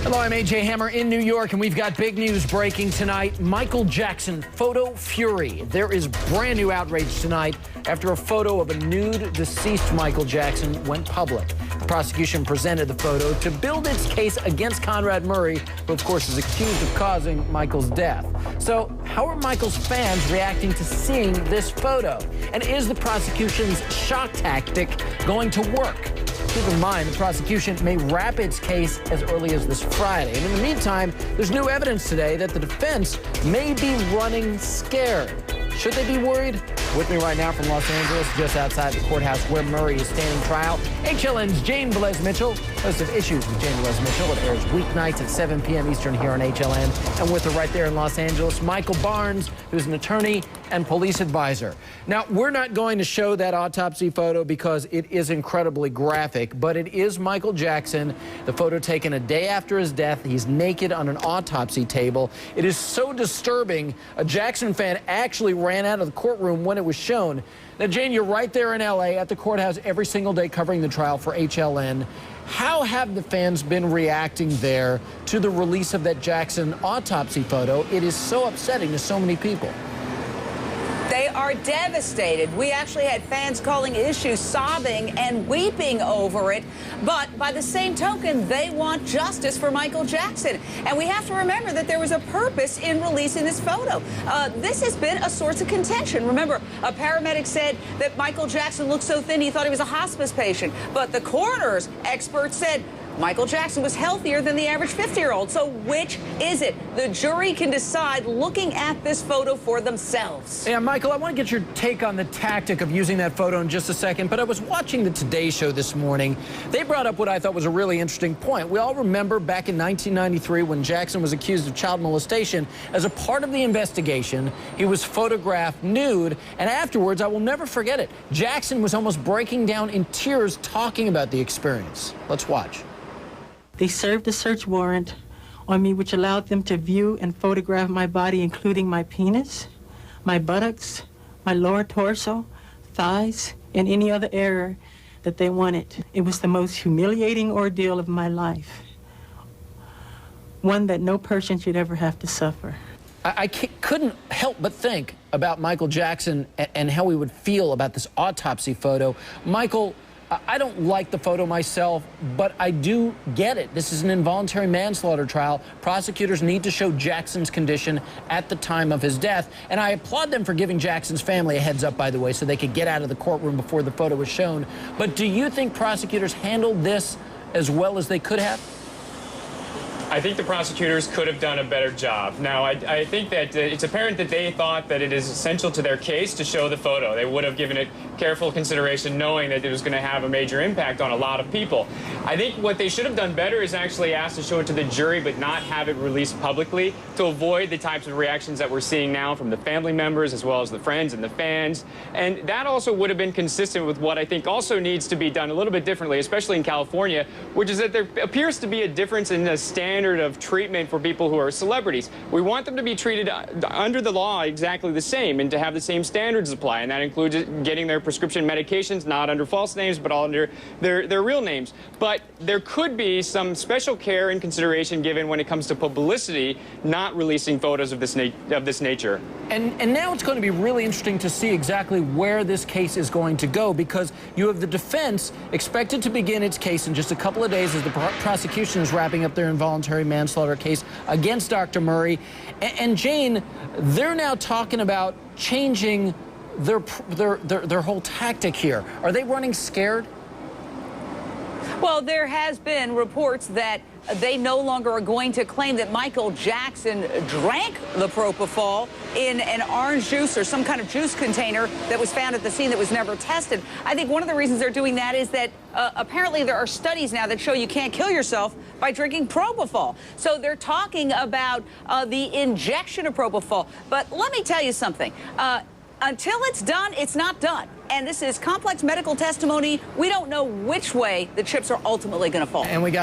Hello, I'm AJ Hammer in New York, and we've got big news breaking tonight. Michael Jackson photo fury. There is brand new outrage tonight after a photo of a nude deceased Michael Jackson went public. The prosecution presented the photo to build its case against Conrad Murray, who of course is accused of causing Michael's death. So how are Michael's fans reacting to seeing this photo? And is the prosecution's shock tactic going to work? Keep in mind, the prosecution may wrap its case as early as this Friday. And in the meantime, there's new evidence today that the defense may be running scared. Should they be worried? With me right now from Los Angeles, just outside the courthouse where Murray is standing trial, HLN's Jane Velez-Mitchell, host of Issues with Jane Velez-Mitchell. It airs weeknights at 7 p.m. Eastern here on HLN. And with her right there in Los Angeles, Michael Barnes, who's an attorney and police advisor. Now, we're not going to show that autopsy photo because it is incredibly graphic, but it is Michael Jackson, the photo taken a day after his death. He's naked on an autopsy table. It is so disturbing, a Jackson fan actually ran out of the courtroom when it was shown. Now, Jane, you're right there in L.A. at the courthouse every single day covering the trial for HLN. How have the fans been reacting there to the release of that Jackson autopsy photo? It is so upsetting to so many people. They are devastated. We actually had fans calling Issues sobbing and weeping over it. But by the same token, they want justice for Michael Jackson. And we have to remember that there was a purpose in releasing this photo. This has been a source of contention. Remember, a paramedic said that Michael Jackson looked so thin he thought he was a hospice patient. But the coroner's experts said Michael Jackson was healthier than the average 50-year-old. So which is it? The jury can decide looking at this photo for themselves. Yeah, Michael, I want to get your take on the tactic of using that photo in just a second, but I was watching the Today Show this morning. They brought up what I thought was a really interesting point. We all remember back in 1993 when Jackson was accused of child molestation. As a part of the investigation, he was photographed nude, and afterwards, I will never forget it, Jackson was almost breaking down in tears talking about the experience. Let's watch. They served a search warrant on me, which allowed them to view and photograph my body, including my penis, my buttocks, my lower torso, thighs, and any other area that they wanted. It was the most humiliating ordeal of my life, one that no person should ever have to suffer. I couldn't help but think about Michael Jackson and how he would feel about this autopsy photo. Michael, I don't like the photo myself, but I do get it. This is an involuntary manslaughter trial. Prosecutors need to show Jackson's condition at the time of his death. And I applaud them for giving Jackson's family a heads up, by the way, so they could get out of the courtroom before the photo was shown. But do you think prosecutors handled this as well as they could have? I think the prosecutors could have done a better job. Now, I think that it's apparent that they thought that it is essential to their case to show the photo. They would have given it careful consideration, knowing that it was going to have a major impact on a lot of people. I think what they should have done better is actually asked to show it to the jury, but not have it released publicly, to avoid the types of reactions that we're seeing now from the family members as well as the friends and the fans. And that also would have been consistent with what I think also needs to be done a little bit differently, especially in California, which is that there appears to be a difference in the standard of treatment for people who are celebrities. We want them to be treated under the law exactly the same and to have the same standards apply, and that includes getting their prescription medications not under false names but all under their real names. But there could be some special care and consideration given when it comes to publicity, not releasing photos of this nature. And now it's going to be really interesting to see exactly where this case is going to go, because you have the defense expected to begin its case in just a couple of days as the prosecution is wrapping up their involuntary manslaughter case against Dr. Murray. And Jane, they're now talking about changing their whole tactic here. Are they running scared? Well, there has been reports that they no longer are going to claim that Michael Jackson drank the propofol in an orange juice or some kind of juice container that was found at the scene that was never tested. I think one of the reasons they're doing that is that apparently there are studies now that show you can't kill yourself by drinking propofol. So they're talking about the injection of propofol. But let me tell you something. Until it's done, it's not done. And this is complex medical testimony. We don't know which way the chips are ultimately going to fall. And we got